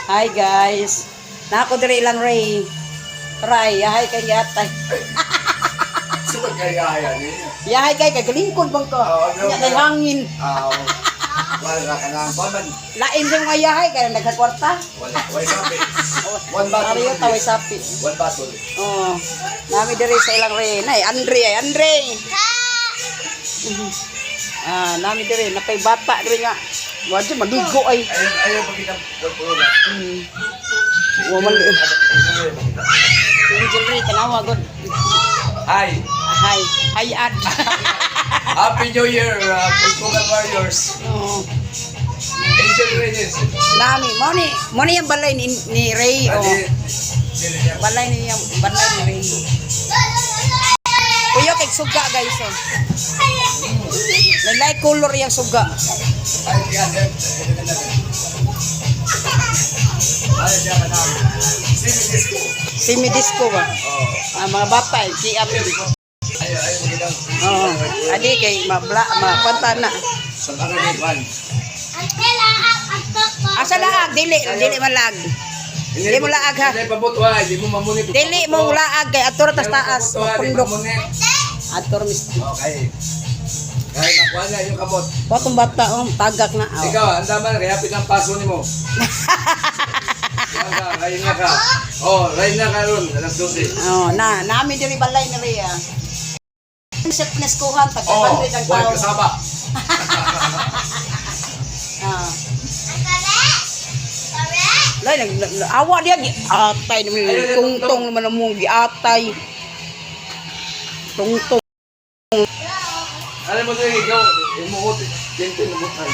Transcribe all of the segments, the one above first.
Hi guys. Nako diri ilang Ray. Ray, yahay kay yatay. Sumag kaya yan eh. Yahay kay galingkod bang ko. Nya kay hangin. Wala ka na. Baman. Lain sa mga yahay kay nagkakwarta. Wala. Wala sabi. One battle. Ariyo taway sapi. One battle. Oh. Nami diri sa ilang Ray. Nay Andre. Nami diri napay bata diri nga. Wadyo maligo ay. Ayaw pagkita pulpulugan. Wamal. Angel Ray tanawa god. Hi. Hi ad. Happy New Year, Pulpulugan Warriors. Oh. Angel Reyes. Nami mo ni yung balay ni Ray oh. Balay ni Ray. Kuya kay suga guys oh. Lalay color yung suga. Semi disco ba? Mga bata kiap. Oh, adi kay makwanta na. Asa laag dili malag. Dili mo laag ha. Dili mo laag kay atur tas taas pundok. Atur mis. Okay. Kahit nakuha na yung kamot. Potong bata tagak na. Oh. Ikaw, ang daman, kaya pinang paso ni mo. Rain na ka. Rain na ka ron, alas 12. Nami diri balay ni Ria. Set neskuhan tag 100 ang buhay tao. kasama. Lay awa dia atay naman tungtong naman mo giatay. Tungtong. Alam mo din ikaw, imuot, gentle na butay.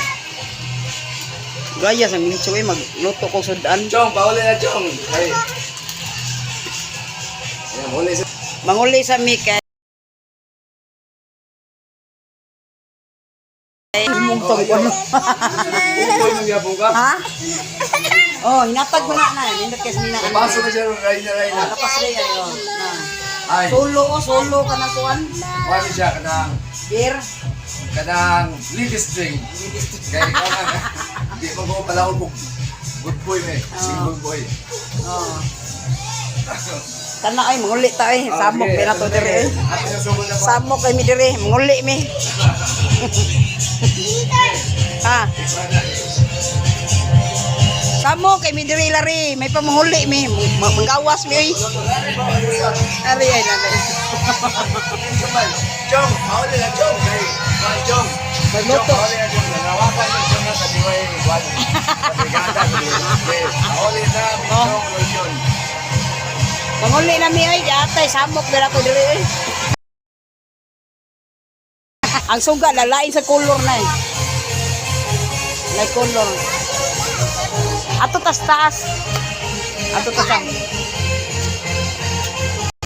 Gaya sa mincho magluto ko sudan. Chong, pauli na Chong. Ay. Ayan, huli sa... Manguli sa Mika. Imong tong ano. Ukoy nung yapong ka? Ha? Hinatag mo na. Nindot kasi nina. Paso na siya, Rain na. Lapas rin ayo. Ay. Solo ka na kuan. Wali siya, kanang ladies drink. Kaya ikaw nga, hindi mo ko pala ubog. Good boy me, sing good boy. Kana ay manguli ta eh. Samok na to dire. Samok kay mi dire, manguli mi. Ha. Samok kay mi dire lari, may pamahuli mi. Manggawas mi oy. Ari ay nanay. Chong, pauli na Chong. Chong. Magluto. Pauli na Chong. Nanawakan yung Chong na sa diway. Patigata. Pauli na Chong Lotion. Manguli na mi oy, atay samok dira ko dire oy. Ang suga lalain sa color na eh. May color. Ato tas taas. Ato tas.